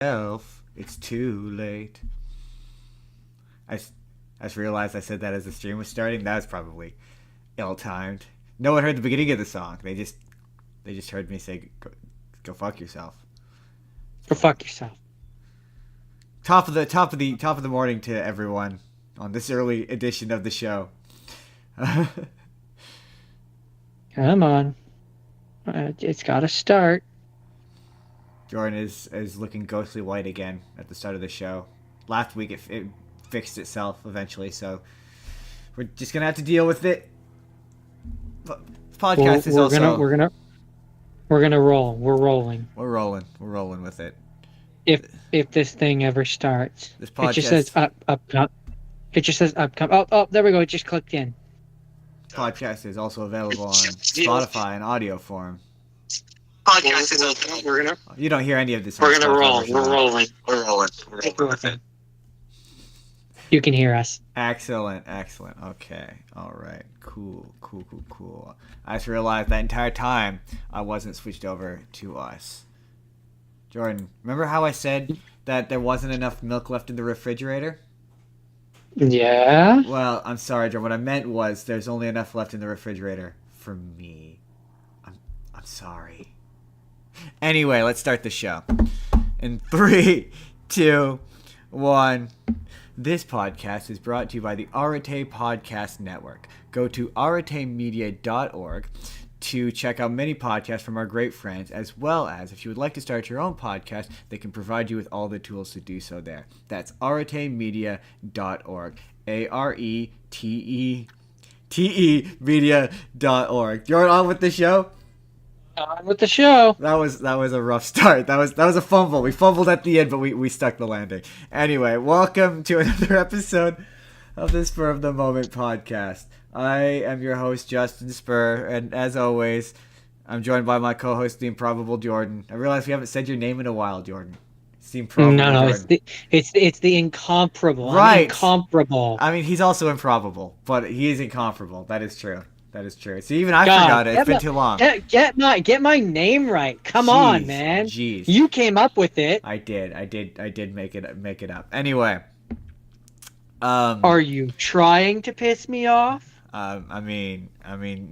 It's too late. I just realized I said that as the stream was starting. That was probably ill-timed. No one heard the beginning of the song. They just heard me say, "Go fuck yourself." Go fuck yourself. Top of the morning to everyone on this early edition of the show. Come on. It's got to start. Jordan is looking ghostly white again at the start of the show. Last week it fixed itself eventually, so we're just gonna have to deal with it. Podcast is also we're gonna roll. We're rolling. we're rolling with it. If this thing ever starts, This podcast it just says up. It just says upcoming. Oh, there we go. It just clicked in. podcast is also available on Spotify in audio form. Podcast is open. We're gonna. You don't hear any of this. We're gonna roll. We're rolling. We're rolling. We're rolling with it. You can hear us. Excellent. Okay. All right. Cool. I just realized that entire time I wasn't switched over to us. Jordan, remember how I said that there wasn't enough milk left in the refrigerator? Yeah. Well, I'm sorry, Jordan. What I meant was there's only enough left in the refrigerator for me. I'm sorry. Anyway, let's start the show. In 3, 2, 1. This podcast is brought to you by the Arete Podcast Network. Go to aretemedia.org to check out many podcasts from our great friends, as well as if you would like to start your own podcast, they can provide you with all the tools to do so there. That's aretemedia.org. ARETE media.org. You're on with the show? On with the show. That was a rough start. That was a fumble. We fumbled at the end, but we stuck the landing. Anyway, welcome to another episode of the Spur of the Moment podcast. I am your host, Justin Spurr, and as always, I'm joined by my co-host, the improbable Jordan. I realize we haven't said your name in a while, Jordan. It's the improbable No, Jordan. it's the incomparable. Right. I'm incomparable. I mean, he's also improbable, but he is incomparable. That is true. See, even I forgot it. It's been too long. Get my name right. Come on, man. Jeez. You came up with it. I did make it up. Anyway. Are you trying to piss me off? I mean,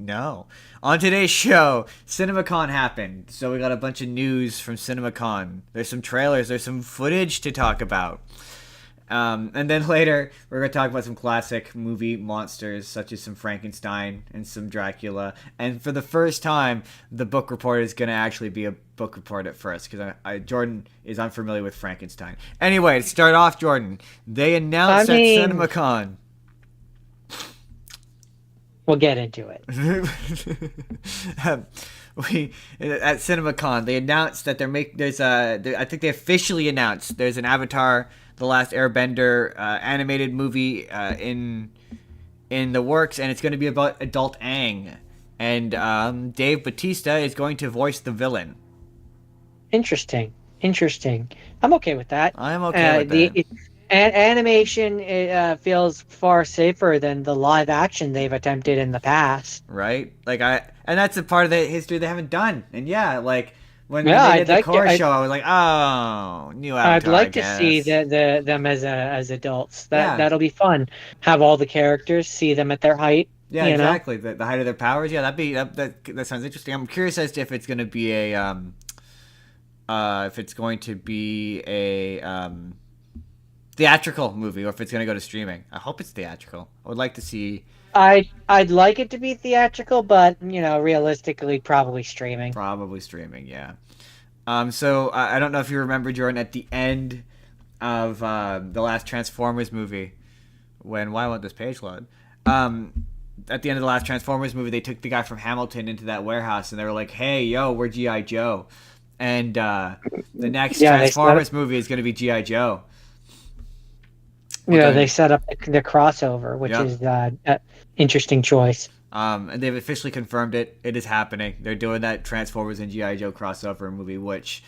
no. On today's show, CinemaCon happened, so we got a bunch of news from CinemaCon. There's some trailers, there's some footage to talk about. And then later, we're going to talk about some classic movie monsters, such as some Frankenstein and some Dracula. And for the first time, the book report is going to actually be a book report at first, because Jordan is unfamiliar with Frankenstein. Anyway, to start off, Jordan, they announced at CinemaCon. We'll get into it. At CinemaCon, they announced that I think they officially announced there's an Avatar: The Last Airbender animated movie in the works, and it's going to be about adult Aang, and Dave Bautista is going to voice the villain. Interesting. I'm okay with that. I'm okay with that. Animation feels far safer than the live action they've attempted in the past. Right? And that's a part of the history they haven't done. And yeah, like when they did the Korra show, I was like, oh, new Avatar. I'd like to see them as adults. That'll be fun. Have all the characters, see them at their height. Yeah, exactly. The height of their powers. Yeah, that sounds interesting. I'm curious as to if it's going to be a theatrical movie, or if it's going to go to streaming. I hope it's theatrical. I would like to see. I'd like it to be theatrical, but realistically, probably streaming. Yeah. So I don't know if you remember, Jordan, at the end of the last Transformers movie, why won't this page load? At the end of the last Transformers movie, they took the guy from Hamilton into that warehouse, and they were like, "Hey, yo, we're G.I. Joe," and the next Transformers movie is going to be G.I. Joe. They set up the crossover, which is an interesting choice. And they've officially confirmed it. It is happening. They're doing that Transformers and G.I. Joe crossover movie, which...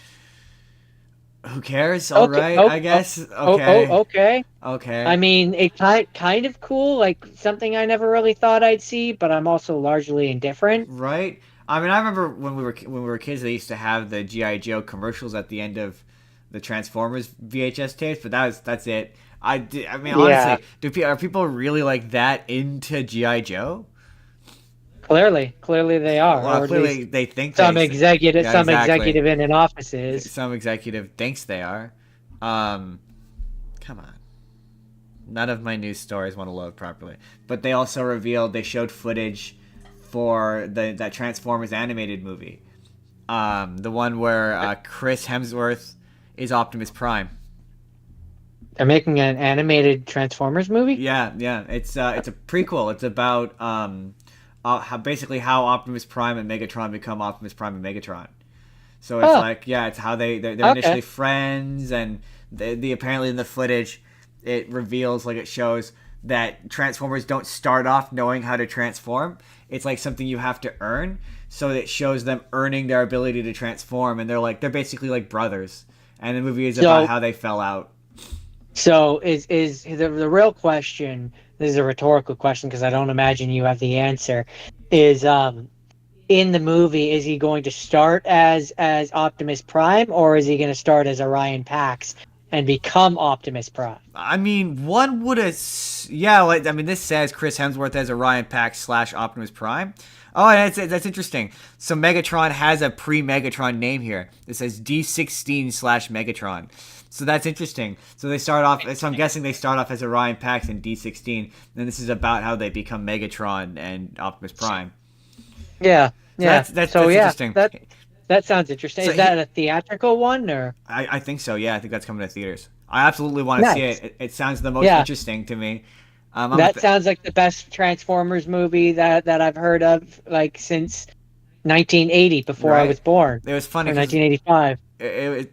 Who cares? All right, I guess. Okay. Okay. I mean, it's kind of cool, like something I never really thought I'd see, but I'm also largely indifferent. Right? I mean, I remember when we were kids, they used to have the G.I. Joe commercials at the end of the Transformers VHS tapes, but that's it. I mean, Yeah. honestly, are people really like that into GI Joe? Clearly they are, Well, or at clearly least they think some they. executive, Yeah, exactly. in an office is. Some executive thinks they are. Come on. None of my news stories want to load properly. But they also revealed they showed footage for that Transformers animated movie. The one where Chris Hemsworth is Optimus Prime. They're making an animated Transformers movie? Yeah. It's a prequel. It's about how Optimus Prime and Megatron become Optimus Prime and Megatron. So it's it's how they're initially friends, and the apparently in the footage it reveals, like, it shows that Transformers don't start off knowing how to transform. It's like something you have to earn. So it shows them earning their ability to transform, and they're basically like brothers. And the movie is about how they fell out. So is the real question? This is a rhetorical question because I don't imagine you have the answer. Is in the movie, is he going to start as Optimus Prime, or is he going to start as Orion Pax and become Optimus Prime? I mean, one would have, yeah. Like, I mean, this says Chris Hemsworth as Orion Pax / Optimus Prime. Oh, that's interesting. So Megatron has a pre-Megatron name here. It says D16 / Megatron. So that's interesting. So they start off. So I'm guessing they start off as Orion Pax and D16. Then this is about how they become Megatron and Optimus Prime. Yeah. So that's interesting. That sounds interesting. So is that a theatrical one, or? I think so. Yeah, I think that's coming to theaters. I absolutely want to see it. It sounds the most interesting to me. That sounds like the best Transformers movie that I've heard of, like, since 1980, before I was born. It was funny. 1985.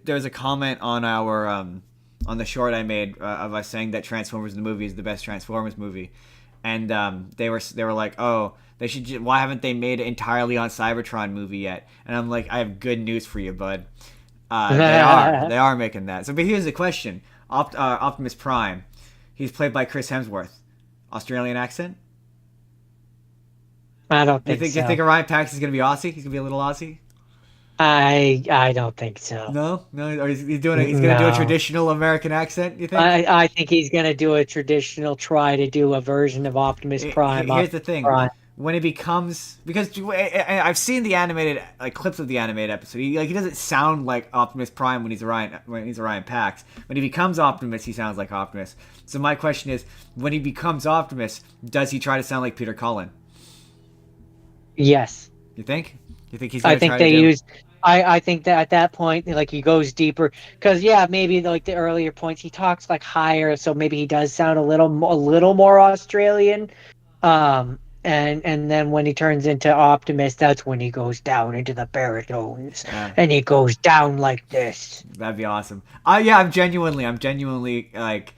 There was a comment on our on the short I made of us saying that Transformers the movie is the best Transformers movie, and they were like, oh, they should. Why haven't they made an entirely on Cybertron movie yet? And I'm like, I have good news for you, bud. They are making that. So, but here's the question: Optimus Prime, he's played by Chris Hemsworth. Australian accent? I don't think so. You think Orion Pax is gonna be Aussie? He's gonna be a little Aussie? I don't think so. No, or he's gonna do a traditional American accent. You think? I think he's gonna do a traditional, try to do a version of Optimus Prime. Here's the thing: when it becomes, because I've seen the animated, like, clips of the animated episode. He doesn't sound like Optimus Prime when he's Orion Pax. When he becomes Optimus, he sounds like Optimus. So my question is, when he becomes Optimus, does he try to sound like Peter Cullen? Yes. You think? You think he's? I think they use. I think that at that point, like, he goes deeper, because maybe like the earlier points he talks like higher, so maybe he does sound a little more Australian. And then when he turns into Optimus, that's when he goes down into the baritones, and he goes down like this. That'd be awesome. I'm genuinely like,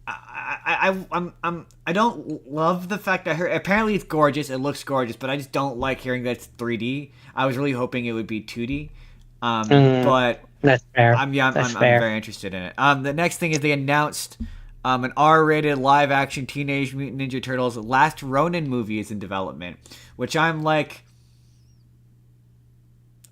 I don't love the fact that apparently it's gorgeous. It looks gorgeous, but I just don't like hearing that it's 3D. I was really hoping it would be 2D. But that's fair. I'm very interested in it. The next thing is they announced an R-rated live-action Teenage Mutant Ninja Turtles Last Ronin movie is in development, which I'm like,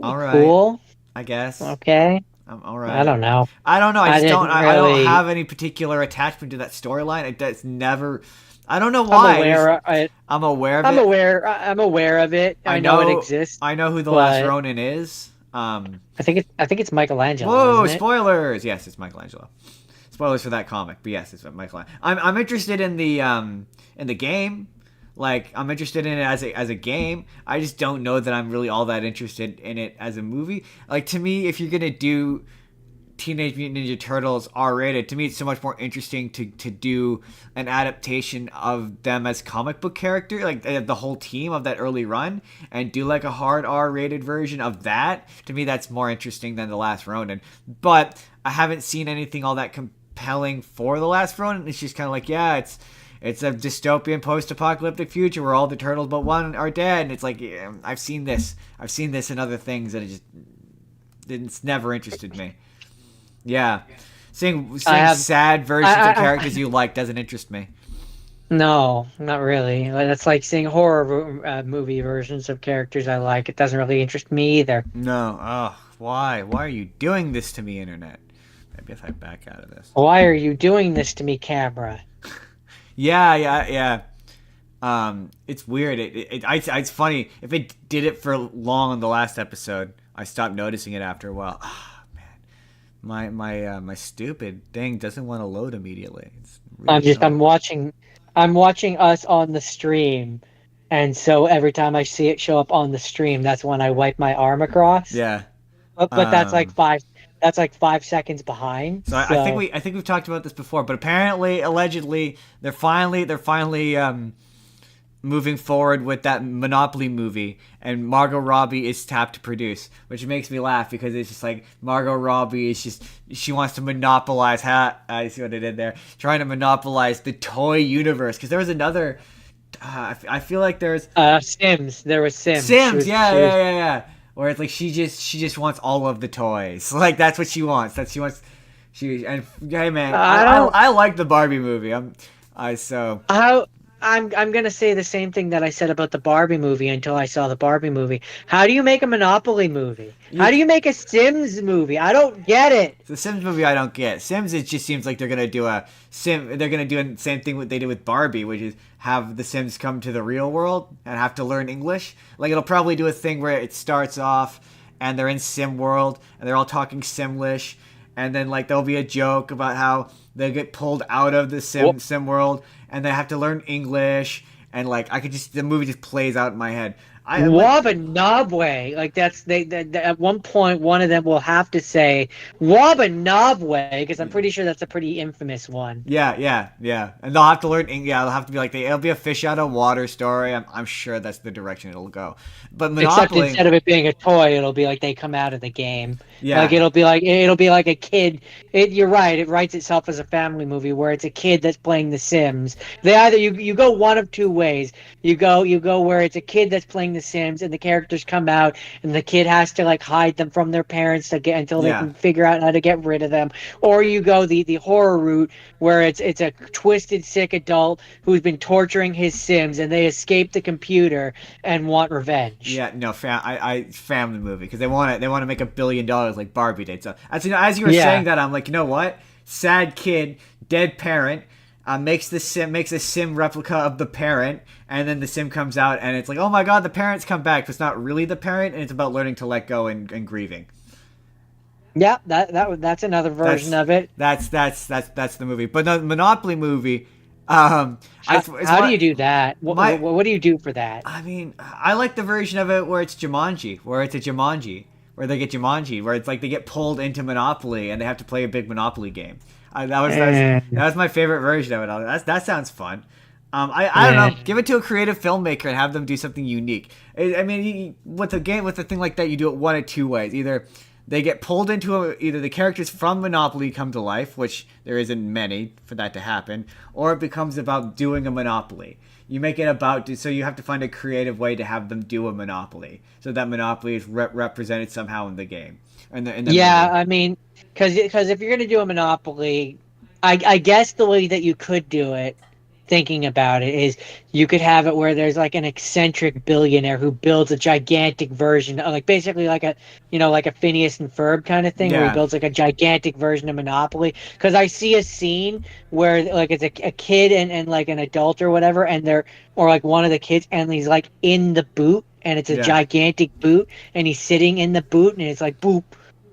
all right, cool, I guess. Okay. I'm all right. I don't know. I don't have any particular attachment to that storyline. That's never. I don't know why. I'm aware of it. I'm aware of it. I know it exists. I know who the Last Ronin is. I think it's Michelangelo. Whoa! Isn't it? Spoilers. Yes, it's Michelangelo. Spoilers for that comic, but yes, it's Michelangelo. I'm interested in the game. Like, I'm interested in it as a game. I just don't know that I'm really all that interested in it as a movie. Like, to me, if you're gonna do Teenage Mutant Ninja Turtles R-rated, to me it's so much more interesting to do an adaptation of them as comic book character, like the whole team of that early run, and do like a hard R-rated version of that. To me, that's more interesting than The Last Ronin. But I haven't seen anything all that compelling for The Last Ronin. It's just kind of like, it's a dystopian post-apocalyptic future where all the turtles but one are dead, and it's like, I've seen this in other things, and it's never interested me. Yeah, seeing sad versions of characters you like doesn't interest me. No, not really. That's like seeing horror movie versions of characters I like. It doesn't really interest me either. No, why? Why are you doing this to me, Internet? Maybe if I back out of this. Why are you doing this to me, camera? Yeah. It's weird. It's funny. If it did it for long in the last episode, I stopped noticing it after a while. Ah, man, my stupid thing doesn't want to load immediately. It's really I'm watching us on the stream, and so every time I see it show up on the stream, that's when I wipe my arm across. yeah. But that's like 5 seconds behind. So I think we've talked about this before, but apparently, allegedly, they're finally moving forward with that Monopoly movie, and Margot Robbie is tapped to produce, which makes me laugh because it's just like Margot Robbie is just, she wants to monopolize. I see what I did there, trying to monopolize the toy universe. Because there was another. I feel like there's Sims. There was Sims. Sims. Yeah. Where it's like she just wants all of the toys. Like that's what she wants. And hey man, I like the Barbie movie. I'm gonna say the same thing that I said about the Barbie movie until I saw the Barbie movie. How do you make a Monopoly movie? How do you make a Sims movie? I don't get it. The Sims movie I don't get. Sims, it just seems like they're gonna do they're gonna do the same thing what they did with Barbie, which is have the Sims come to the real world and have to learn English. Like it'll probably do a thing where it starts off and they're in Sim world and they're all talking Simlish, and then like there'll be a joke about how they get pulled out of the Sim world and they have to learn English, and like the movie just plays out in my head. Wabanobwe, like they at one point one of them will have to say Wabanobwe because I'm pretty sure that's a pretty infamous one. Yeah, and they'll have to learn. Yeah, they'll have to be like it'll be a fish out of water story. I'm sure that's the direction it'll go. But Monopoly, except instead of it being a toy, it'll be like they come out of the game. Yeah, like it'll be like a kid. You're right. It writes itself as a family movie where it's a kid that's playing The Sims. They either you go one of two ways. You go where it's a kid that's playing The Sims and the characters come out and the kid has to like hide them from their parents until they can figure out how to get rid of them, or you go the horror route where it's a twisted sick adult who's been torturing his Sims and they escape the computer and want revenge. Yeah, no, family movie because they want to make $1 billion like Barbie did. So as you were saying that, I'm like, you know what? Sad kid, dead parent. Makes a sim replica of the parent, and then the sim comes out, and it's like, oh my god, the parents come back, but it's not really the parent, and it's about learning to let go and grieving. Yeah, that's another version of it. That's the movie, but the Monopoly movie. How do you do that? What do you do for that? I mean, I like the version of it where it's Jumanji, where it's a Jumanji, where they get Jumanji, where it's like they get pulled into Monopoly and they have to play a big Monopoly game. That was my favorite version of it. That sounds fun. I don't know. Give it to a creative filmmaker and have them do something unique. I mean, with a thing like that, you do it one of two ways. Either they get pulled into either the characters from Monopoly come to life, which there isn't many for that to happen, or it becomes about doing a Monopoly. You make it so you have to find a creative way to have them do a Monopoly, so that Monopoly is represented somehow in the game. In the movie. I mean, because if you're gonna do a Monopoly, I guess the way that you could do it, thinking about it, is you could have it where there's like an eccentric billionaire who builds a gigantic version of, like, basically like a Phineas and Ferb kind of thing, where he builds like a gigantic version of Monopoly. Because I see a scene where like it's a kid and like an adult or whatever, and or like one of the kids, and he's like in the boot, and it's a gigantic boot, and he's sitting in the boot, and it's like boop,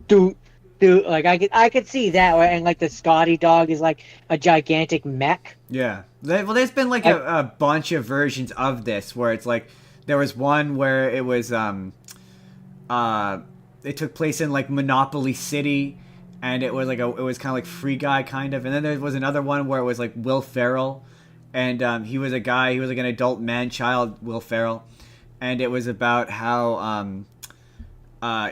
doot. Dude, like I could see that, and like the Scotty dog is like a gigantic mech. Yeah, there's been like a bunch of versions of this where it's like there was one where it was it took place in like Monopoly City, and it was like it was kind of like Free Guy kind of, and then there was another one where it was like Will Ferrell, and he was like an adult man child, Will Ferrell, and it was about how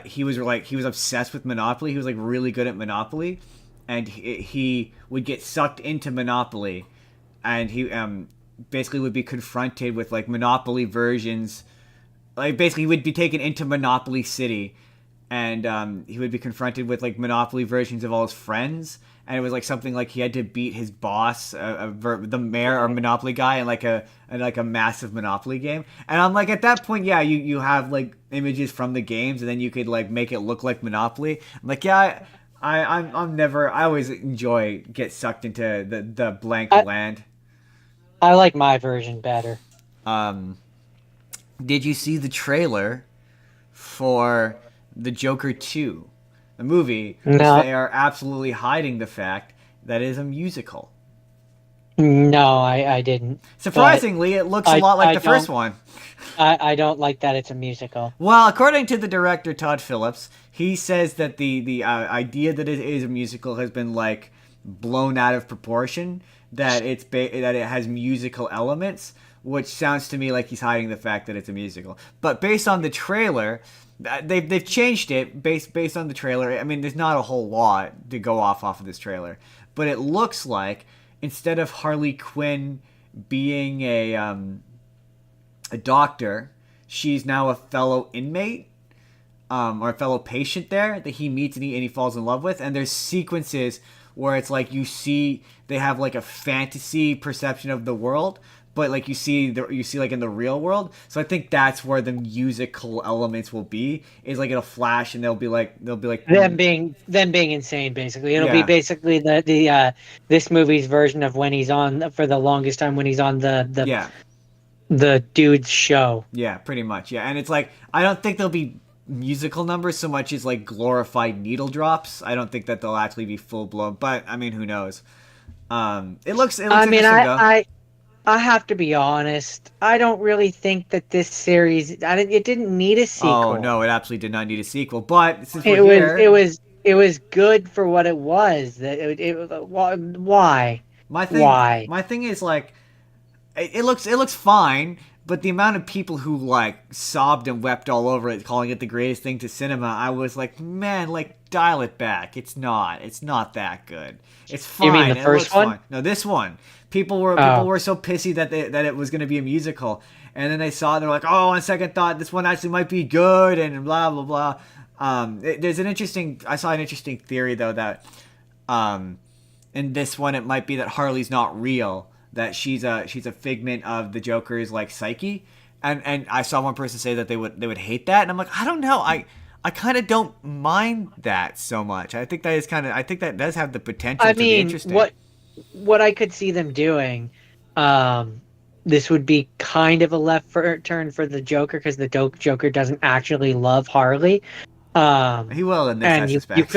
he was obsessed with Monopoly. He was like really good at Monopoly, and he would get sucked into Monopoly, and he basically would be confronted with like Monopoly versions. Like basically, he would be taken into Monopoly City, and he would be confronted with like Monopoly versions of all his friends. And it was like something like he had to beat his boss, the mayor or Monopoly guy, in like a massive Monopoly game. And I'm like, at that point, you have like images from the games, and then you could like make it look like Monopoly. I'm like, I'm never. I always enjoy get sucked into the blank I, land. I like my version better. Um, did you see the trailer for the Joker 2, the movie, which No, they are absolutely hiding the fact that it is a musical? no, I didn't. But Surprisingly, it looks a I lot like I the first don't one. I don't like that it's a musical. Well, according to the director Todd Phillips, he says that the idea that it is a musical has been like blown out of proportion. That that it has musical elements, which sounds to me like he's hiding the fact that it's a musical. But based on the trailer, they've changed it based on the trailer. I mean, there's not a whole lot to go off of this trailer, but it looks like instead of Harley Quinn being a doctor, she's now a fellow inmate, or a fellow patient there that he meets and he falls in love with. And there's sequences where it's like you see they have like a fantasy perception of the world, but like you see like in the real world. So I think that's where the musical elements will be. Is like it'll flash and they'll be like Them being insane, basically. It'll be yeah, basically the this movie's version of when he's on for the longest time when he's on yeah. the dude's show. Yeah, pretty much. Yeah, and it's like I don't think there'll be musical numbers so much as like glorified needle drops. I don't think that they'll actually be full blown, but I mean, who knows? It looks I mean, interesting though. I have to be honest. I don't really think that this series it didn't need a Oh sequel. no, it absolutely did not need a sequel. But since we're It was it here, was it was good for what it was. That why my thing why? my thing is like it looks fine, but the amount of people who like sobbed and wept all over it, calling it the greatest thing to cinema, I was like, man, like dial it back. It's not that good. It's You mean fine. the It first looks one? fine. No, this one. People Oh, were so pissy that it was going to be a musical, and then they saw it, they're like, oh, on second thought, this one actually might be good, and blah blah blah. I saw an interesting theory though that um, in this one it might be that Harley's not real, that she's a figment of the Joker's like psyche, and I saw one person say that they would hate that, and I'm like, I don't know, I kind of don't mind that so much. I think that does have the potential I to be mean, interesting. what I could see them doing, um, this would be kind of a turn for the Joker because the Joker doesn't actually love Harley. He will in this, I And suspect.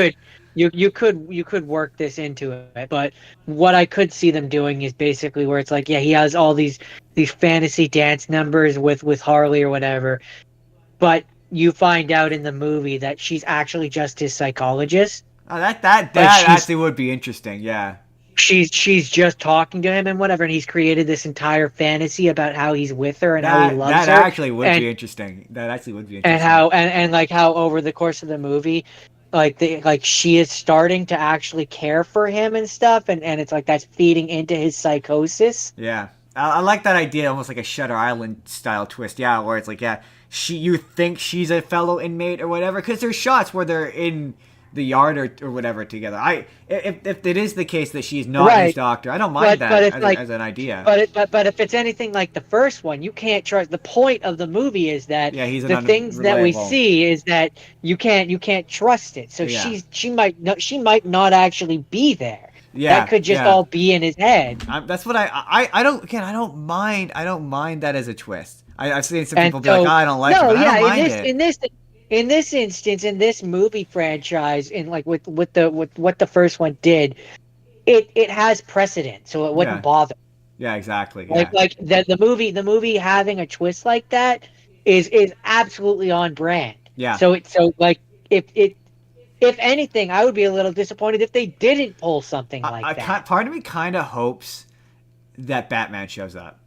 you could work this into it. But what I could see them doing is basically where it's like, yeah, he has all these fantasy dance numbers with Harley or whatever, but you find out in the movie that she's actually just his psychologist. Oh, that Like that actually would be interesting. Yeah, she's just talking to him and whatever, and he's created this entire fantasy about how he's with her and how he loves that her, actually would and be interesting. That actually would be and interesting. how and like how over the course of the movie, like she is starting to actually care for him and stuff, and it's like that's feeding into his psychosis. Yeah, I like that idea, almost like a Shutter Island style twist. Yeah, where it's like, yeah, you think she's a fellow inmate or whatever, because there's shots where they're in the yard or whatever together. If it is the case that she's not his Right, doctor, I don't mind but that if like as an idea. but if it's anything like the first one, you can't trust. The point of the movie is that Yeah, he's an the things that we unreliable. see is that you can't trust it. So Yeah, she might not actually be there. That yeah, could just yeah. all be in his head. That's what I don't, again, I don't mind that as a twist. I've seen some And people be like, oh, so I don't like it, no, but I don't yeah, mind it. in this instance, in this movie franchise, in like with what the first one did, it has precedent, so it wouldn't Yeah, bother. yeah, exactly. Yeah, Like the movie having a twist like that is absolutely on brand. yeah. So like if anything, I would be a little disappointed if they didn't pull something like that. Part of me kind of hopes that Batman shows up.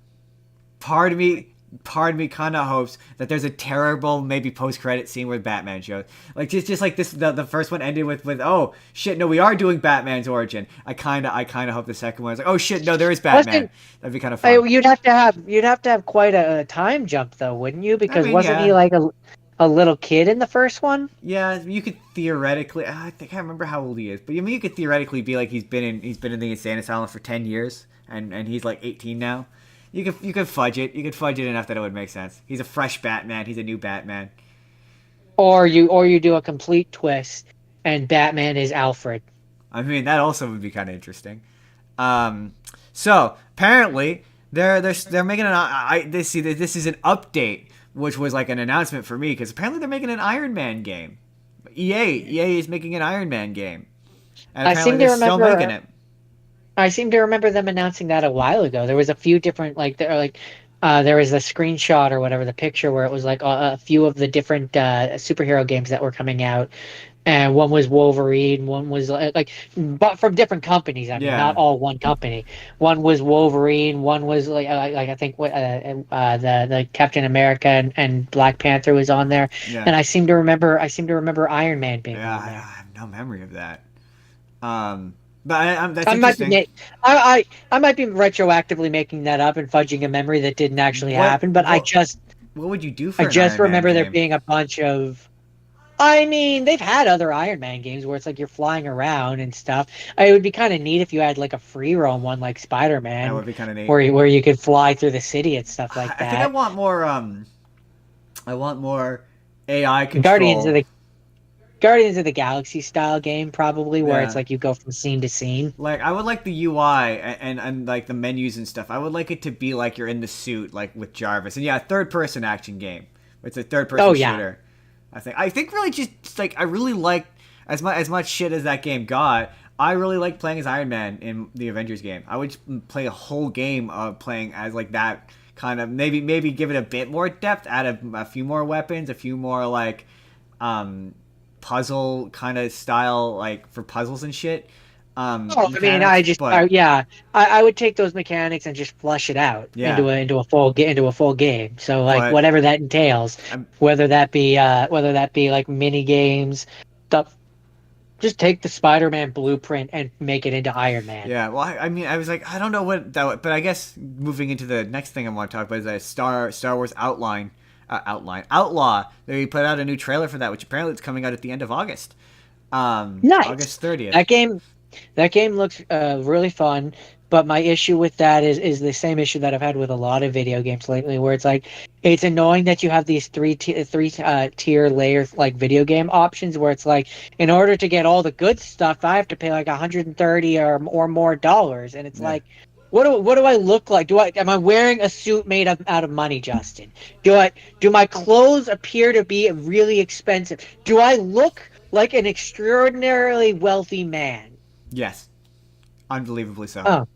Part of me, part of me kind of hopes that there's a terrible maybe post credit scene where Batman shows, like just like this. The first one ended with oh shit, no, we are doing Batman's origin. I kind of hope the second one is like, oh shit, no, there is Batman. Wasn't That'd be kind of fun. you'd have to have quite a time jump though, wouldn't you? I Because mean, wasn't he yeah. like a little kid in the first one? Yeah, you could theoretically. I can't remember how old he is, but I mean, you could theoretically be like he's been in the insane asylum for 10 years, and he's like 18 now. You could fudge it. You could fudge it enough that it would make sense. He's a fresh Batman. He's a new Batman. Or you do a complete twist and Batman is Alfred. I mean, that also would be kind of interesting. So apparently they're making this is an update, which was like an announcement for me because apparently they're making an Iron Man game. EA is making an Iron Man game, and I apparently seem to they're still remember. making it. I seem to remember them announcing that a while ago. There was a few different there was a screenshot or whatever, the picture where it was like a few of the different superhero games that were coming out, and one was Wolverine, one was but from different companies. I mean, not Yeah, all one company. One was Wolverine, one was I think the Captain America and Black Panther was on there, yeah, and I seem to remember Iron Man being yeah. on I there. have no memory of that. But that's I might be interesting. I might be retroactively making that up and fudging a memory that didn't actually What happen, but what what would you do I for an just Iron Man remember there game? being a bunch of. I mean, they've had other Iron Man games where it's like you're flying around and stuff. It would be kind of neat if you had like a free roam one like Spider That Man, would be kind of neat. where you could fly through the city and stuff like I think I that. want more. I want more AI Guardians of control. the Guardians of the Galaxy style game probably where it's Yeah. like you go from scene to scene. Like I would like the UI and like the menus and stuff. I would like it to be like you're in the suit, like with Jarvis. And yeah, third person action game. It's a third person Oh yeah, shooter. I think really just like I really like as much shit as that game got. I really like playing as Iron Man in the Avengers game. I would just play a whole game of playing as like that kind of maybe give it a bit more depth, add a few more weapons, a few more like um puzzle kind of style like for puzzles and shit Oh, I mean, mechanics, but yeah, I would take those mechanics and just flush it out yeah, into a full game. So like but whatever that entails, I'm whether that be like mini games, stuff. Just take the Spider-Man blueprint and make it into Iron Man. yeah. Well, I mean, I was like, I don't know what that, but I guess moving into the next thing I want to talk about is a Star Wars Outlaw. They put out a new trailer for that, which apparently it's coming out at the end of August, Nice. August 30th. That game That game looks really fun, but my issue with that is the same issue that I've had with a lot of video games lately, where it's like it's annoying that you have these three tier layer like video game options, where it's like in order to get all the good stuff, I have to pay like 130 or more dollars, and it's Yeah. like. What do I look like? Am I wearing a suit made out of money, Justin? Do my clothes appear to be really expensive? Do I look like an extraordinarily wealthy man? Yes, unbelievably so. Oh,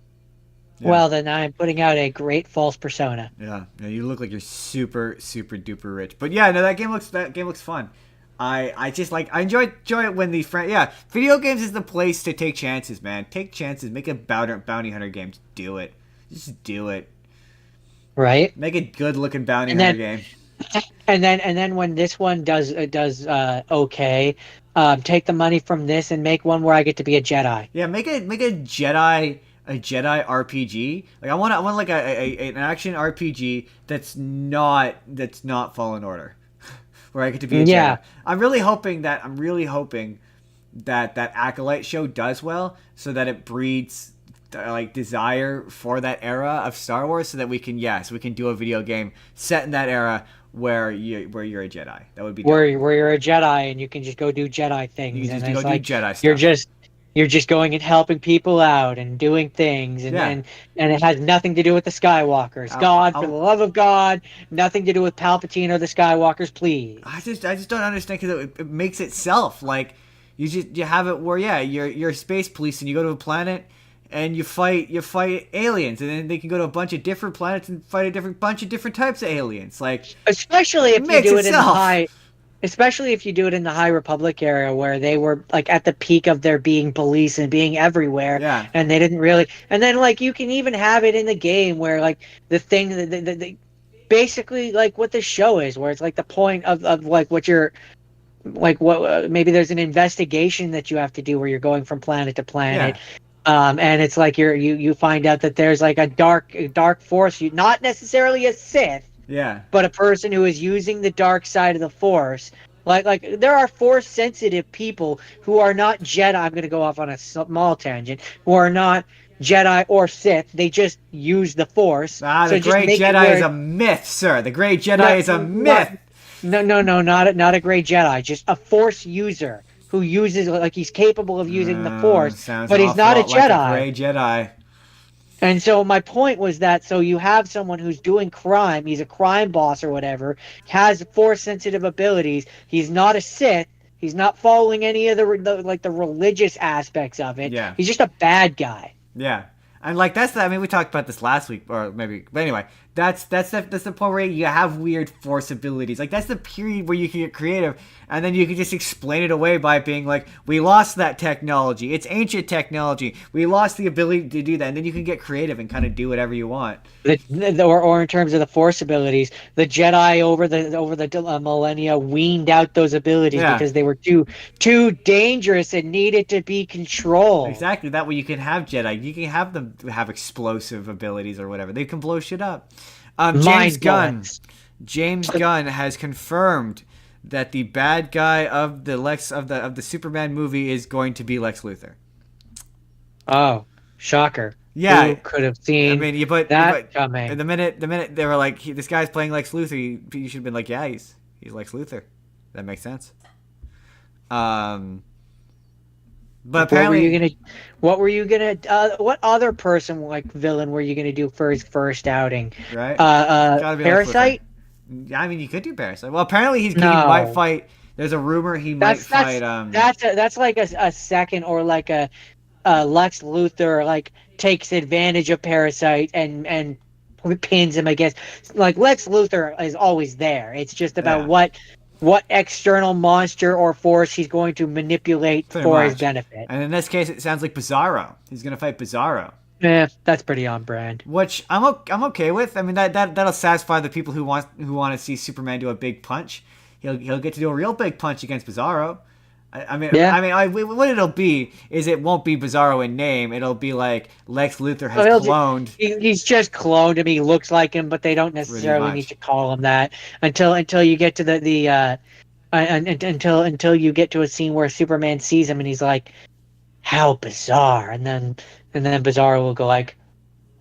Yeah. well, then I'm putting out a great false persona. Yeah, yeah, you look like you're super, super duper rich. But yeah, no, that game looks fun. I just like I enjoy it when the friend. Yeah, video games is the place to take chances, man. Take chances. Make a bounty hunter game. Just do it. Just do it. Right? Make a good looking bounty And hunter then game. and then when this one does okay, take the money from this and make one where I get to be a Jedi. Yeah, make a Jedi RPG. Like I want like an action RPG that's not Fallen Order, where I get to be a Yeah. Jedi. I'm really hoping that that Acolyte show does well, so that it breeds like desire for that era of Star Wars, so that we can do a video game set in that era where you're a Jedi. That would be dope. Where you're a Jedi and you can just go do Jedi You things, can and just go it's do like Jedi you're stuff. just you're just going and helping people out and doing things, and Yeah. and it has nothing to do with the Skywalkers. I, God, for I, the love of God, nothing to do with Palpatine or the Skywalkers, please. I just don't understand because it makes itself like you have it where you're a space police and you go to a planet and you fight aliens, and then they can go to a bunch of different planets and fight a different bunch of different types of aliens. Like Especially it if you makes do it in the itself. especially if you do it in the High Republic era where they were like at the peak of their being police and being everywhere, Yeah, and they didn't really. And then like you can even have it in the game where like the thing that basically like what the show is, where it's like the point of like what you're like what maybe there's an investigation that you have to do where you're going from planet to yeah, planet, and it's like you find out that there's like a dark force, you not necessarily a Sith, yeah, but a person who is using the dark side of the force. Like there are force sensitive people who are not Jedi. I'm going to go off on a small tangent. Who are not Jedi or Sith. They just use the force. The So just Great make it Jedi is where a myth, sir. The Great Jedi not is a not myth. no, not a great Jedi, just a force user. who uses like he's capable of using the Force, Sounds but an he's awful not a lot like a Jedi. gray Jedi. And so my point was that so you have someone who's doing crime, he's a crime boss or whatever, has force sensitive abilities. He's not a Sith. He's not following any of the religious aspects of it. Yeah. He's just a bad guy. Yeah. And like that's the, I mean we talked about this last week or maybe but anyway that's the point where you have weird force abilities, like that's the period where you can get creative and then you can just explain it away by being like, we lost that technology, it's ancient technology, we lost the ability to do that, and then you can get creative and kind of do whatever you want. Or in terms of the force abilities, the Jedi over the millennia weaned out those abilities Yeah. because they were too dangerous and needed to be controlled. Exactly, that way you can have Jedi, you can have them have explosive abilities or whatever, they can blow shit up. Mind blowing. James Gunn has confirmed that the bad guy of the Superman movie is going to be Lex Luthor. Oh, shocker! Yeah, who could have seen I mean, that coming? the minute they were like, this guy's playing Lex Luthor, you should have been like, yeah, he's Lex Luthor. That makes sense. But apparently, What were you gonna? What other person like villain were you gonna do for his first outing? right? Gotta be Lex Luthor. Parasite. Yeah, I mean, you could do Parasite. Well, apparently he No. might fight. There's a rumor he might fight. That's like a second or like a Lex Luthor like takes advantage of Parasite and pins him. I guess like Lex Luthor is always there. It's just about what external monster or force he's going to manipulate Pretty for much. his benefit. And in this case, it sounds like Bizarro. He's gonna fight Bizarro. Yeah, that's pretty on brand. Which I'm okay with. I mean, that'll satisfy the people who want to see Superman do a big punch. He'll get to do a real big punch against Bizarro. What it'll be is it won't be Bizarro in name. It'll be like Lex Luthor has cloned. He's just cloned him. He looks like him, but they don't necessarily need to call him that until you get to until you get to a scene where Superman sees him and he's like, "How bizarre!" And then Bizarro will go like,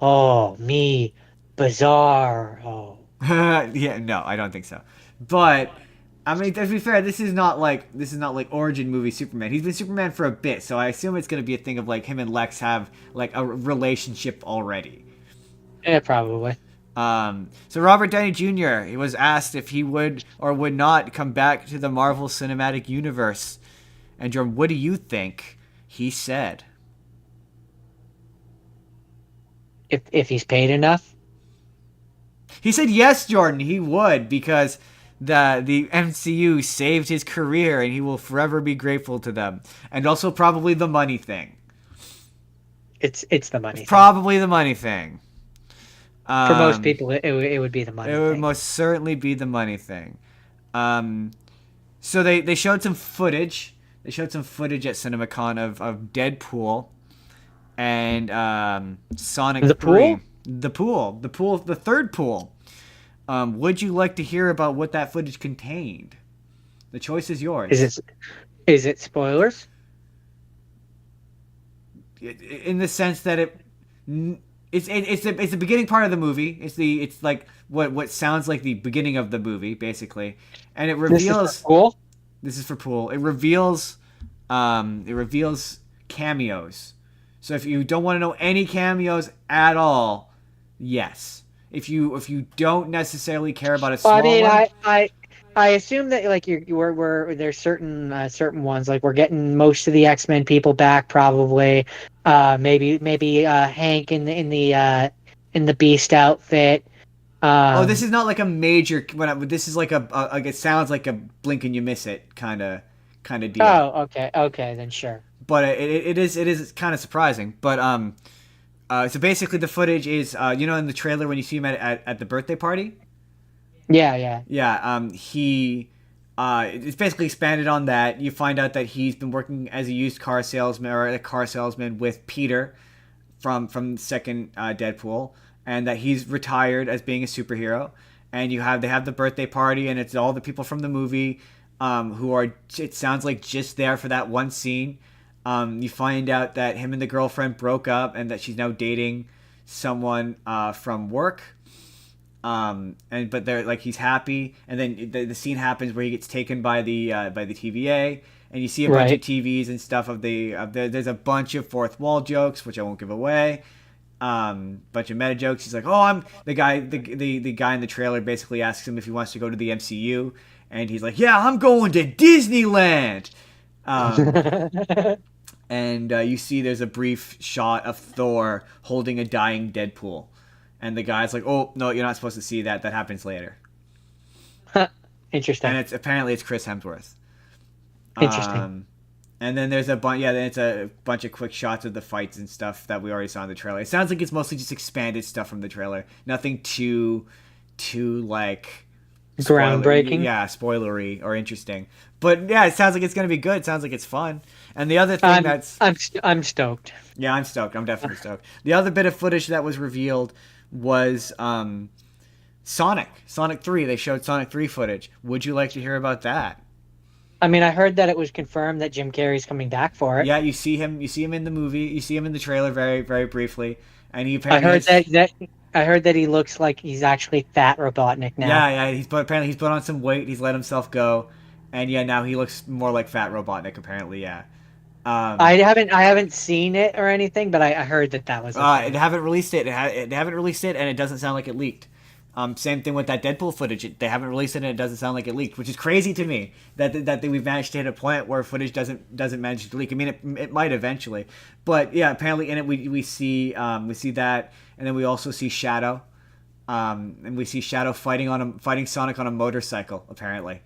"Oh, me, bizarre." Oh, Yeah, no, I don't think so. But I mean, to be fair, this is not like origin movie Superman. He's been Superman for a bit, so I assume it's going to be a thing of like him and Lex have like a relationship already. yeah, probably. So Robert Downey Jr. he was asked if he would or would not come back to the Marvel Cinematic Universe, and Jordan, what do you think? He said, If he's paid enough. He said yes, Jordan, he would, because the MCU saved his career and he will forever be grateful to them. And also probably the money thing. It's the money. Probably the money thing. For most people, it would be the money thing. It would most certainly be the money thing. So they showed some footage. They showed some footage at CinemaCon of Deadpool and Sonic 3. The pool, the third pool. Would you like to hear about what that footage contained? The choice is yours. Is it spoilers? In the sense that it's the beginning part of the movie. It's like what sounds like the beginning of the movie, basically, and it reveals. This is for pool. It reveals cameos. So if you don't want to know any cameos at all, yes. If you don't necessarily care about a small one, I assume that like we're there's certain ones, like we're getting most of the X-Men people back probably. Maybe Hank in the Beast outfit. This is not like a major. This is like it sounds like a blink and you miss it kind of deal. Oh, okay, then sure. But it is kind of surprising. But so basically the footage is in the trailer when you see him at the birthday party. Yeah. It's basically expanded on that. You find out that he's been working as a used car salesman or a car salesman with Peter from the second Deadpool, and that he's retired as being a superhero. And they have the birthday party, and it's all the people from the movie who are, it sounds like, just there for that one scene. You find out that him and the girlfriend broke up and that she's now dating someone from work. But they're like, he's happy, and then the scene happens where he gets taken by the TVA, and you see a bunch of Right. TVs and stuff there's a bunch of fourth wall jokes, which I won't give away. Bunch of meta jokes. He's like, "Oh, I'm the guy." The guy in the trailer basically asks him if he wants to go to the MCU, and he's like, "Yeah, I'm going to Disneyland." And you see there's a brief shot of Thor holding a dying Deadpool, and the guy's like, "Oh no, you're not supposed to see that. That happens later." Interesting. And it's Chris Hemsworth. Interesting. And then there's then it's a bunch of quick shots of the fights and stuff that we already saw in the trailer. It sounds like it's mostly just expanded stuff from the trailer. Nothing too like Groundbreaking. spoilery or interesting. But yeah, it sounds like it's gonna be good. It sounds like it's fun. And the other thing I'm stoked. yeah, I'm stoked. I'm definitely stoked. The other bit of footage that was revealed was Sonic 3. They showed Sonic 3 footage. Would you like to hear about that? I mean, I heard that it was confirmed that Jim Carrey's coming back for it. Yeah, you see him in the movie. You see him in the trailer very, very briefly, and he I apparently heard that he looks like he's actually fat Robotnik now. Yeah. Apparently he's put on some weight. He's let himself go, and yeah, now he looks more like fat Robotnik. Apparently, yeah. I haven't seen it or anything, but I heard that was. They haven't released it. They haven't released it, and it doesn't sound like it leaked. Same thing with that Deadpool footage. They haven't released it, and it doesn't sound like it leaked, which is crazy to me. That we've managed to hit a point where footage doesn't manage to leak. I mean, it might eventually, but yeah, apparently in it we see that, and then we also see Shadow, and we see Shadow fighting Sonic on a motorcycle. Apparently,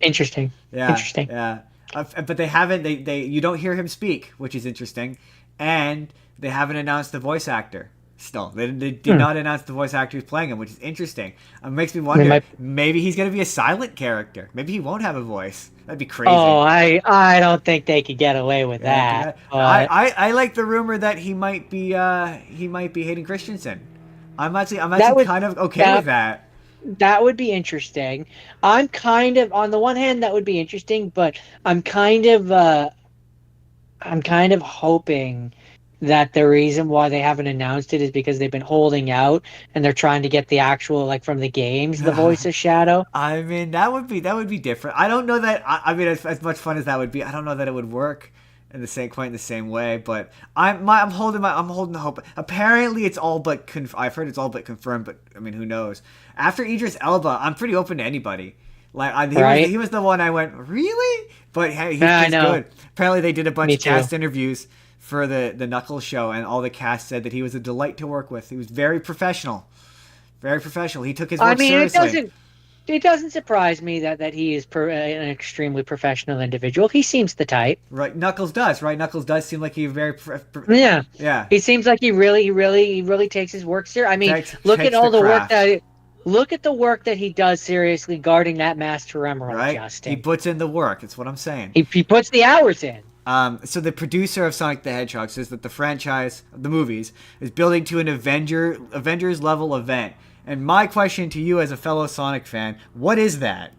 Interesting. yeah, Interesting. yeah. But they haven't. You don't hear him speak, which is interesting, and they haven't announced the voice actor. Still, they did not announce the voice actor who's playing him, which is interesting. It makes me wonder, maybe he's going to be a silent character. Maybe he won't have a voice. That'd be crazy. Oh, I don't think they could get away with that. I like the rumor that he might be Hayden Christensen. I'm actually kind of okay with that. That would be interesting. I'm kind of, on the one hand, that would be interesting, but I'm kind of hoping that the reason why they haven't announced it is because they've been holding out and they're trying to get the actual, like, from the games, the voice of Shadow. I mean, that would be different. I don't know that. I mean, as much fun as that would be, I don't know that it would work in the same way. But I'm holding the hope. Apparently, it's all but I've heard it's all but confirmed. But I mean, who knows? After Idris Elba, I'm pretty open to anybody. Like he was the one I went, really? But hey, he's just good. Apparently, they did a bunch of cast interviews for the Knuckles show, and all the cast said that he was a delight to work with. He was very professional. Very professional. He took his work seriously. It doesn't surprise me that he is an extremely professional individual. He seems the type. Right, Knuckles does. Right, Knuckles does seem like he's very. Yeah. He seems like he really takes his work seriously. I mean, look at all the work that. Look at the work that he does seriously guarding that Master Emerald, right? Justin. He puts in the work. That's what I'm saying. He puts the hours in. So the producer of Sonic the Hedgehog says that the franchise, the movies, is building to an Avengers level event. And my question to you as a fellow Sonic fan, what is that?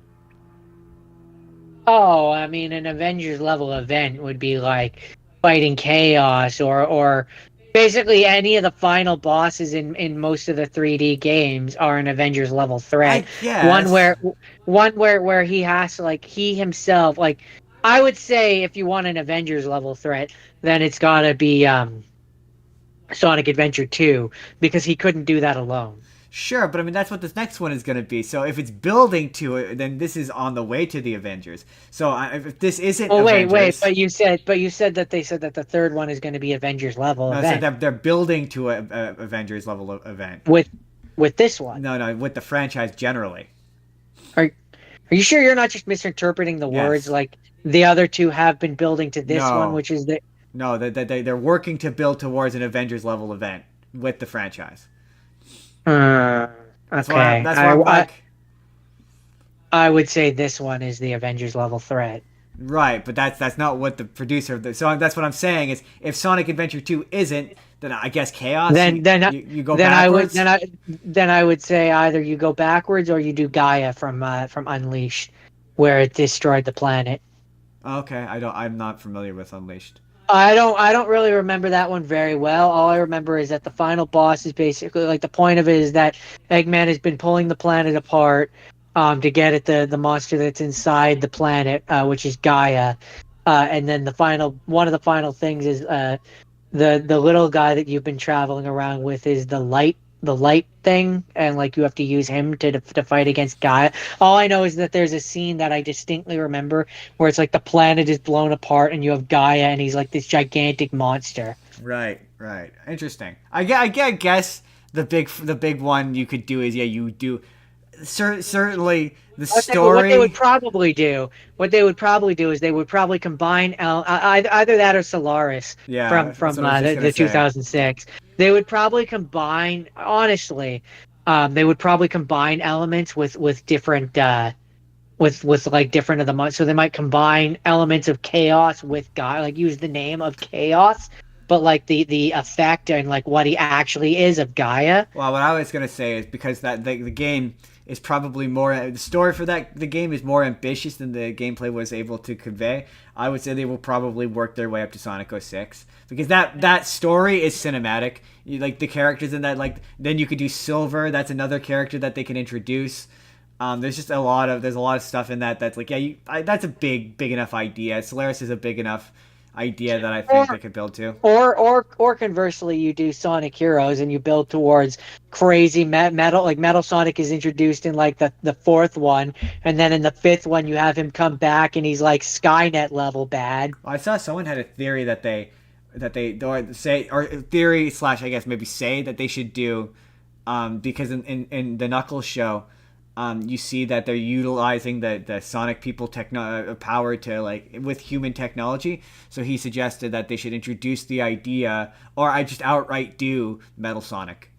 Oh, I mean, an Avengers level event would be like fighting Chaos or basically any of the final bosses in most of the 3D games are an Avengers level threat. One where he has to, like, he himself, like, I would say if you want an Avengers level threat, then it's gotta be Sonic Adventure 2, because he couldn't do that alone. Sure, but I mean, that's what this next one is going to be. So if it's building to it, then this is on the way to the Avengers. So if this isn't Avengers... but you said that they said that the third one is going to be Avengers level event. So they're building to a Avengers level event. With this one? No, with the franchise generally. Are you sure you're not just misinterpreting the words? Like, the other two have been building to this one, which is the... No, they're working to build towards an Avengers level event with the franchise. Okay. That's why I would say this one is the Avengers level threat. Right, but that's not what the producer of the song. That's what I'm saying is, if Sonic Adventure 2 isn't, then I guess Chaos. Then you go backwards. I would say either you go backwards or you do Gaia from Unleashed, where it destroyed the planet. Okay, I'm not familiar with Unleashed. I don't really remember that one very well. All I remember is that the final boss is basically, like, the point of it is that Eggman has been pulling the planet apart, to get at the monster that's inside the planet, which is Gaia. And then one of the final things is the little guy that you've been traveling around with is the light thing, and like you have to use him to fight against Gaia. All I know is that there's a scene that I distinctly remember where it's like the planet is blown apart and you have Gaia and he's like this gigantic monster. Right, right. Interesting. I guess the big one you could do is you do certainly the What they story. what they would probably do is they would probably combine either that or Solaris Yeah, that's what I was just gonna the say. 2006. They would probably combine, honestly, they would probably combine elements with different with like different of the months. So they might combine elements of chaos with God, like use the name of chaos, but like the effect and like what he actually is of Gaia. Well, what I was gonna say is because that the game is probably more the story for that the game is more ambitious than the gameplay was able to convey. I would say they will probably work their way up to Sonic 06 because that story is cinematic. You, like the characters in that, like then you could do Silver. That's another character that they can introduce. There's just there's a lot of stuff in that that's like that's a big enough idea. Solaris is a big enough idea that I think they could build to. Or conversely, you do Sonic Heroes and you build towards crazy metal. Like Metal Sonic is introduced in like the fourth one, and then in the fifth one you have him come back and he's like Skynet level bad. I saw someone had a theory that they or say or theory slash I guess maybe say that they should do because in the Knuckles show you see that they're utilizing the Sonic people power to like with human technology. So he suggested that they should introduce the idea, or I just outright do Metal Sonic.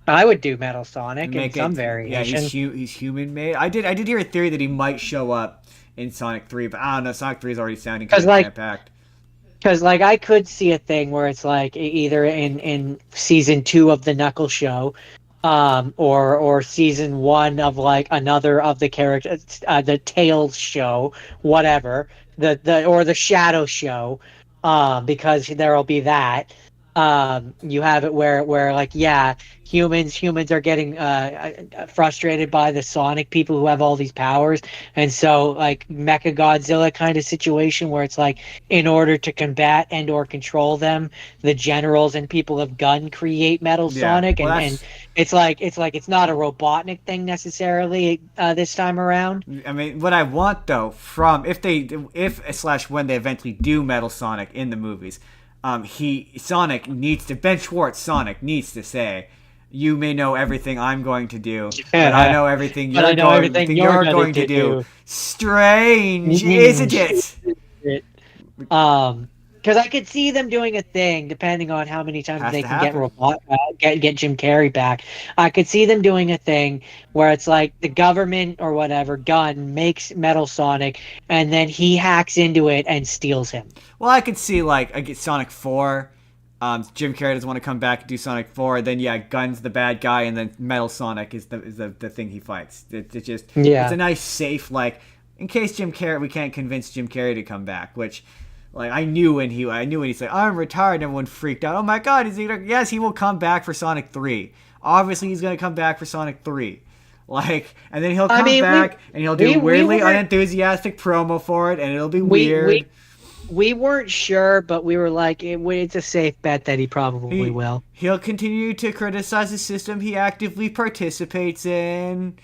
I would do Metal Sonic in some Yeah, variation. he's human made. I did hear a theory that he might show up in Sonic 3, but I don't know. Sonic 3 is already sounding kind Because of like jam-packed. Because like I could see a thing where it's like either in season 2 of the Knuckles show, or season 1 of like another of the characters, the Tails show, whatever, the or the Shadow show, because there'll be that. You have it where like yeah, humans are getting frustrated by the Sonic people who have all these powers, and so like Mecha Godzilla kind of situation where it's like in order to combat and or control them, the generals and people of Gun create Metal Yeah, Sonic, well and that's. it's not a Robotnik thing necessarily this time around. I mean, what I want though from if slash when they eventually do Metal Sonic in the movies, Sonic needs to Ben Schwartz Sonic needs to say, "You may know everything I'm going to do, but I know everything But I know everything you're going to do. Strange, isn't it?" Because I could see them doing a thing, depending on how many times Has they to can get happen. get Jim Carrey back. I could see them doing a thing where it's like the government or whatever gun makes Metal Sonic, and then he hacks into it and steals him. Well, I could see like I get Sonic 4. Jim Carrey doesn't want to come back and do Sonic 4. Then yeah, Gun's the bad guy, and then Metal Sonic is the thing he fights. It's just Yeah. it's a nice safe like in case we can't convince Jim Carrey to come back, which. Like I knew when he said I'm retired, everyone freaked out. Oh my God, is he? Yes, he will come back for Sonic 3. Obviously, he's gonna come back for Sonic 3. Like, and then he'll I come mean, back and he'll do we weirdly weren't unenthusiastic promo for it, and it'll be we weird. we weren't sure, but we were like, it's a safe bet that he probably will. He'll continue to criticize the system he actively participates in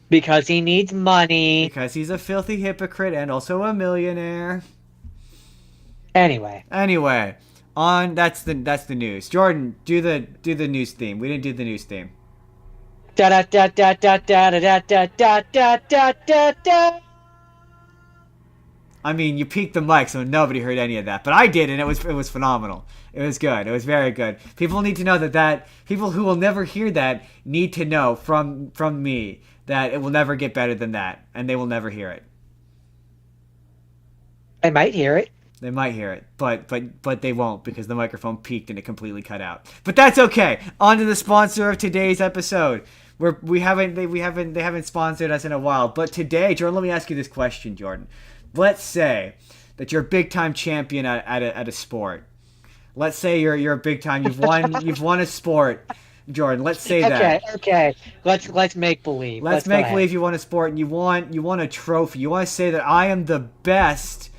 Because he needs money. because he's a filthy hypocrite and also a millionaire. Anyway. Anyway, on that's the news. Jordan, do the news theme. We didn't do the news theme. Da da da da da da da da da da da da da. I mean, you peaked the mic, so nobody heard any of that, but I did, and it was phenomenal. It was good. It was very good. People need to know that people who will never hear that need to know from me that it will never get better than that, and they will never hear it. I might hear it. They might hear it, but they won't because the microphone peaked and it completely cut out. But that's okay. On to the sponsor of today's episode. They haven't sponsored us in a while, but today, Jordan, let me ask you this question, Jordan. Let's say that you're a big time champion at a sport. Let's say you're a big time. You've won a sport, Jordan, let's say Okay, that. okay. Let's make believe. Let's Go make ahead. believe you want a sport and you want a trophy. You want to say that I am the best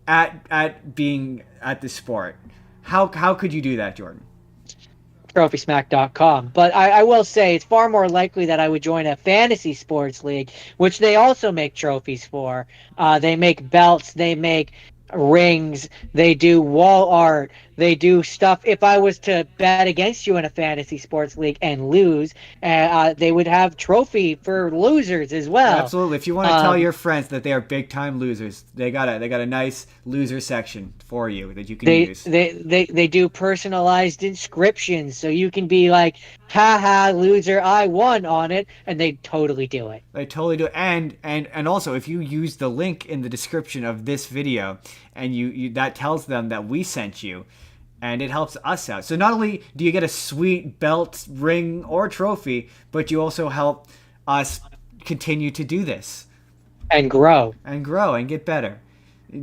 at being at the sport. How could you do that, Jordan? TrophySmack.com. But I will say it's far more likely that I would join a fantasy sports league, which they also make trophies for. They make belts, they make rings, they do wall art, they do stuff. If I was to bet against you in a fantasy sports league and lose, they would have trophy for losers as well. Absolutely. If you want to tell your friends that they are big time losers, they got a nice loser section for you that you can They, use. they they do personalized inscriptions, so you can be like, "Haha, loser, I won" on it, and they totally do it. They totally do. And also, if you use the link in the description of this video, and you that tells them that we sent you, and it helps us out. So not only do you get a sweet belt, ring, or trophy, but you also help us continue to do this And grow. and grow and get better.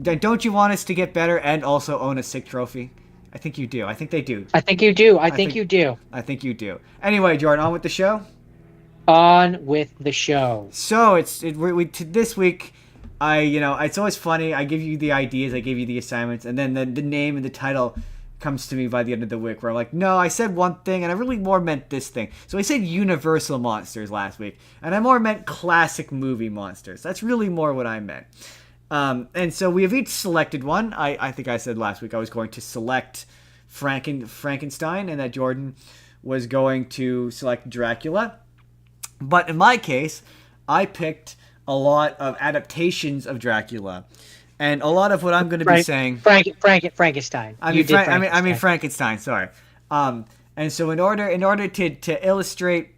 Don't you want us to get better and also own a sick trophy? I think you do. I think they do. I think you do. I think think- you do. I think you do. Anyway, Jordan, on with the show. On with the show. So this week, it's always funny. I give you the ideas, I give you the assignments, and then the name and the title comes to me by the end of the week, where I'm like, no, I said one thing, and I really more meant this thing. So I said Universal monsters last week, and I more meant classic movie monsters. That's really more what I meant. And so we have each selected one. I think I said last week I was going to select Frankenstein, and that Jordan was going to select Dracula. But in my case, I picked a lot of adaptations of Dracula, and a lot of what I'm going to be saying. Frankenstein. I mean Frankenstein. Sorry. And so in order to illustrate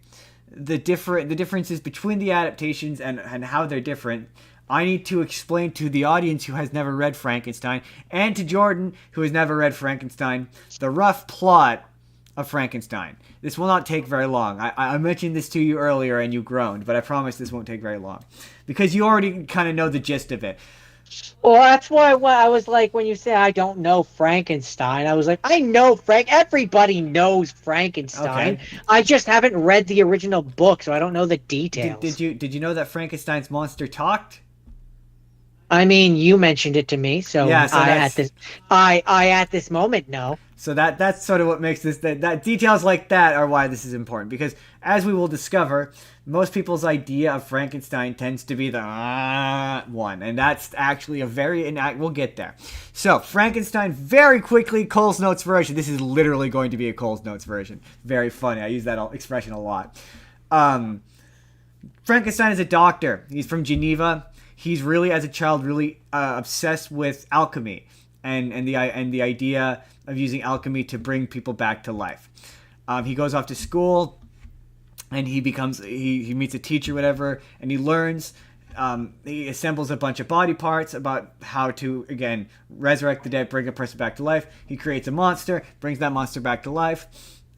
the differences between the adaptations and how they're different, I need to explain to the audience who has never read Frankenstein, and to Jordan, who has never read Frankenstein, the rough plot of Frankenstein. This will not take very long. I mentioned this to you earlier and you groaned, but I promise this won't take very long. Because you already kind of know the gist of it. Well, that's why I was like, when you say I don't know Frankenstein, I was like, I know everybody knows Frankenstein. Okay. I just haven't read the original book, so I don't know the details. Did you know that Frankenstein's monster talked? I mean, you mentioned it to me, so, Yeah, so I at this moment know. So that's sort of what makes this that details like that are why this is important, because as we will discover, most people's idea of Frankenstein tends to be the one, and that's actually we'll get there. So Frankenstein, very quickly, Cole's Notes version. This is literally going to be a Cole's Notes version. Very funny. I use that expression a lot. Frankenstein is a doctor. He's from Geneva. He's really, as a child, really obsessed with alchemy and the idea of using alchemy to bring people back to life. He goes off to school, and he meets a teacher, whatever, and he learns. He assembles a bunch of body parts about how to, again, resurrect the dead, bring a person back to life. He creates a monster, brings that monster back to life,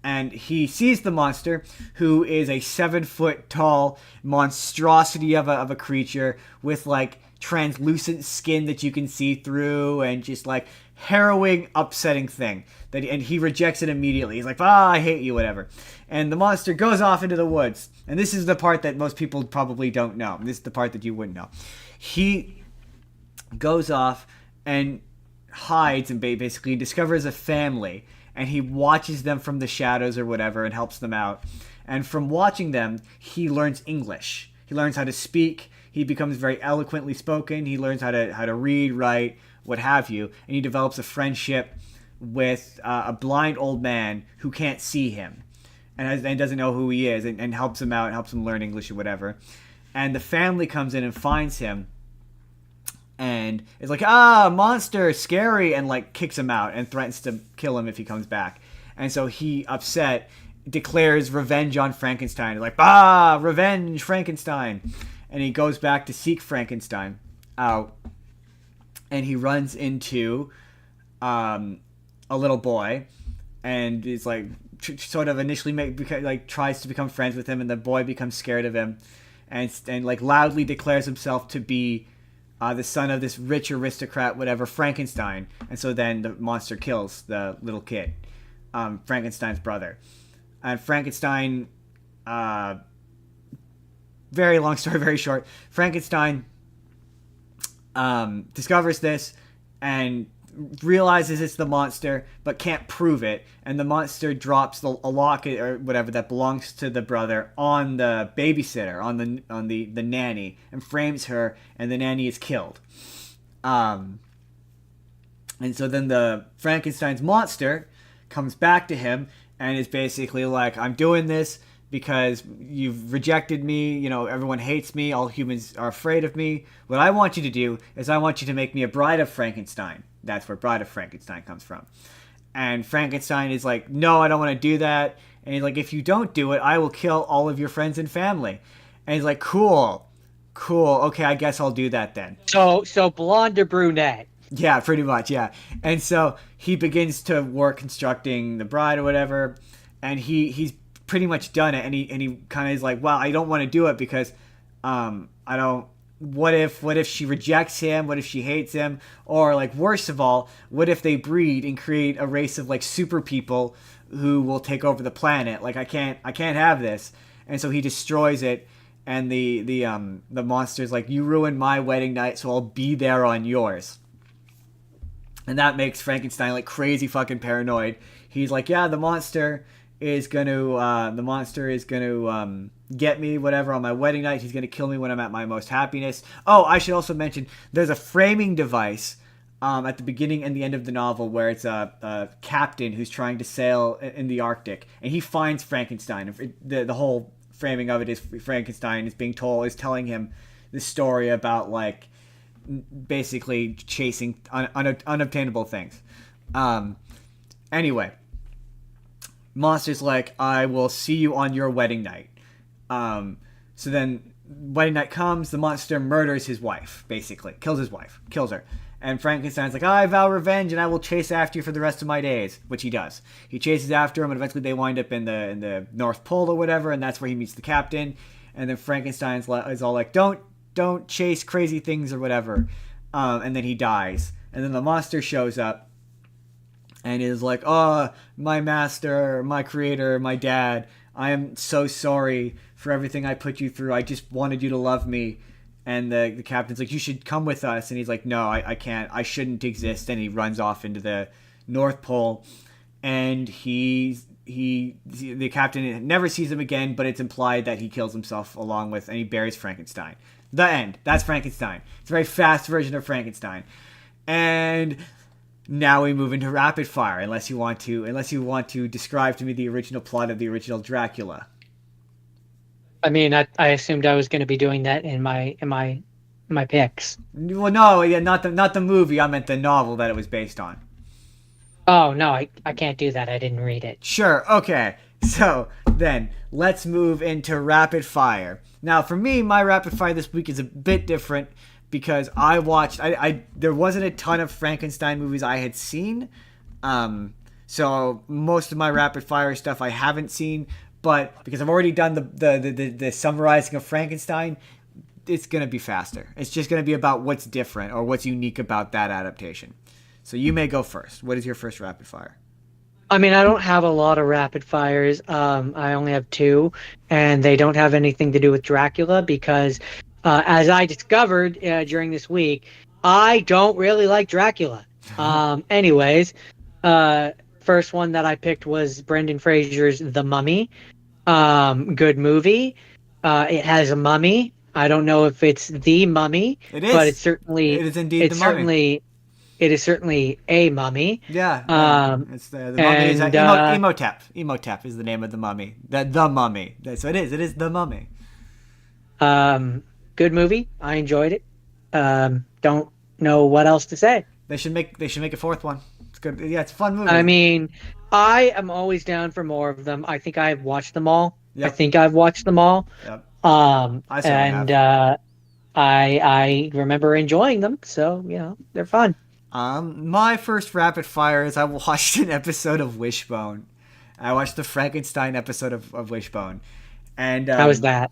and he sees the monster, who is a 7-foot tall monstrosity of a creature with like translucent skin that you can see through, and just like harrowing, upsetting thing. And he rejects it immediately. He's like, I hate you, whatever. And the monster goes off into the woods. And this is the part that most people probably don't know. This is the part that you wouldn't know. He goes off and hides and basically discovers a family. And he watches them from the shadows or whatever and helps them out. And from watching them, he learns English. He learns how to speak. He becomes very eloquently spoken. He learns how to read, write, what have you. And he develops a friendship with a blind old man who can't see him and doesn't know who he is, and helps him out and helps him learn English or whatever. And the family comes in and finds him and is like, monster, scary, and like kicks him out and threatens to kill him if he comes back. And so he, upset, declares revenge on Frankenstein. Like, revenge, Frankenstein. And he goes back to seek Frankenstein out, and he runs into a little boy, and is like sort of initially tries to become friends with him, and the boy becomes scared of him, and like loudly declares himself to be the son of this rich aristocrat, whatever, Frankenstein. And so then the monster kills the little kid, Frankenstein's brother. And Frankenstein, very long story, very short. Frankenstein discovers this and realizes it's the monster, but can't prove it. And the monster drops a locket or whatever that belongs to the brother on the babysitter, on the nanny, and frames her. And the nanny is killed. And so then the Frankenstein's monster comes back to him and is basically like, I'm doing this because you've rejected me, you know, everyone hates me, all humans are afraid of me. What I want you to do is I want you to make me a bride of Frankenstein. That's where Bride of Frankenstein comes from. And Frankenstein is like, no, I don't want to do that. And he's like, if you don't do it, I will kill all of your friends and family. And he's like, cool, okay, I guess I'll do that then. So blonde or brunette? Yeah, pretty much, yeah. And so he begins to work constructing the bride or whatever, and he's pretty much done it, and he kind of is like, wow, I don't want to do it because I don't, what if she rejects him, what if she hates him, or like worst of all, what if they breed and create a race of like super people who will take over the planet? Like I can't have this. And so he destroys it, and the monster's like, you ruined my wedding night, so I'll be there on yours. And that makes Frankenstein like crazy fucking paranoid. He's like, yeah, the monster is gonna get me, whatever, on my wedding night. He's gonna kill me when I'm at my most happiness. Oh, I should also mention there's a framing device at the beginning and the end of the novel where it's a captain who's trying to sail in the Arctic, and he finds Frankenstein. The whole framing of it is Frankenstein is telling him this story about like basically chasing unobtainable things. Anyway, monster's like, I will see you on your wedding night. So then wedding night comes, the monster murders his wife, basically kills her, and Frankenstein's like, I vow revenge and I will chase after you for the rest of my days, which he does. He chases after him, and eventually they wind up in the North Pole or whatever, and that's where he meets the captain. And then Frankenstein is all like, don't chase crazy things or whatever. And then he dies. And then the monster shows up and is like, oh, my master, my creator, my dad, I am so sorry for everything I put you through. I just wanted you to love me. And the captain's like, you should come with us. And he's like, no, I can't. I shouldn't exist. And he runs off into the North Pole. And the captain never sees him again, but it's implied that he kills himself along with, and he buries Frankenstein. The end. That's Frankenstein. It's a very fast version of Frankenstein. And now we move into rapid fire, unless you want to describe to me the original plot of the original Dracula. I mean, I assumed I was going to be doing that in my picks. Well, no, yeah, not the movie. I meant the novel that it was based on. Oh no, I can't do that. I didn't read it. Sure. Okay. So then let's move into rapid fire. Now, for me, my rapid fire this week is a bit different because I watched. There wasn't a ton of Frankenstein movies I had seen, so most of my rapid fire stuff I haven't seen. But because I've already done the summarizing of Frankenstein, it's gonna be faster. It's just gonna be about what's different or what's unique about that adaptation. So you may go first. What is your first rapid fire? I mean, I don't have a lot of rapid fires. I only have two, and they don't have anything to do with Dracula because, as I discovered during this week, I don't really like Dracula. Anyways, first one that I picked was Brendan Fraser's The Mummy. Good movie. It has a mummy. I don't know if it's the mummy, It is. but it is indeed the mummy. It is certainly a mummy. Yeah. It's the mummy is Emotep. Emotep is the name of the mummy. The mummy. So it is the mummy. Good movie. I enjoyed it. Don't know what else to say. They should make a fourth one. It's good. Yeah, it's a fun movie. I mean, I am always down for more of them. I think I've watched them all. Yep. I think I've watched them all. Yep. I remember enjoying them, so they're fun. My first rapid fire is I watched an episode of Wishbone. I watched the Frankenstein episode of Wishbone, and How was that?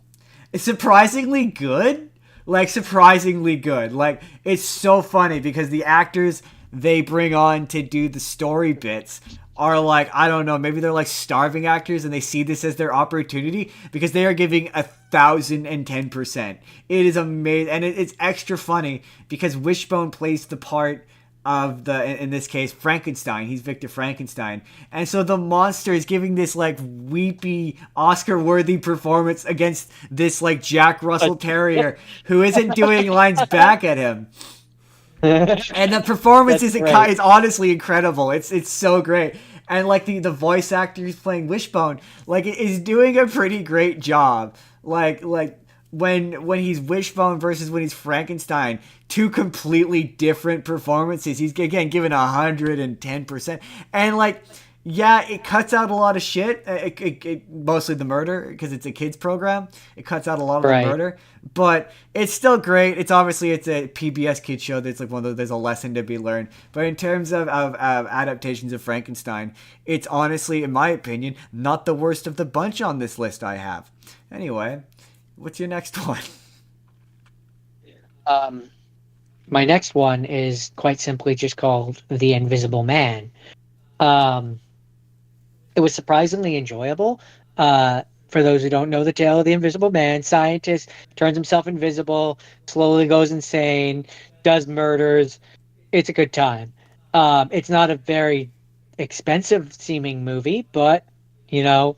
It's surprisingly good. Like surprisingly good. Like it's so funny because the actors they bring on to do the story bits are like, I don't know, maybe they're like starving actors and they see this as their opportunity because they are giving 1,010%. It is amazing, and it's extra funny because Wishbone plays the part of in this case Frankenstein. He's Victor Frankenstein, and so the monster is giving this like weepy Oscar worthy performance against this like Jack Russell Terrier who isn't doing lines back at him. And the performance is honestly incredible. It's so great. And like the voice actor who's playing Wishbone like is doing a pretty great job. Like when he's Wishbone versus when he's Frankenstein, two completely different performances. He's again given 110%, and like, yeah, it cuts out a lot of shit. Mostly the murder because it's a kids program. It cuts out a lot of the murder, but it's still great. It's obviously it's a PBS kids show. That's like one of those, there's a lesson to be learned. But in terms of adaptations of Frankenstein, it's honestly, in my opinion, not the worst of the bunch on this list I have. Anyway. What's your next one? My next one is quite simply just called The Invisible Man. It was surprisingly enjoyable. For those who don't know the tale of the Invisible Man, scientist turns himself invisible, slowly goes insane, does murders. It's a good time. It's not a very expensive seeming movie, but, you know,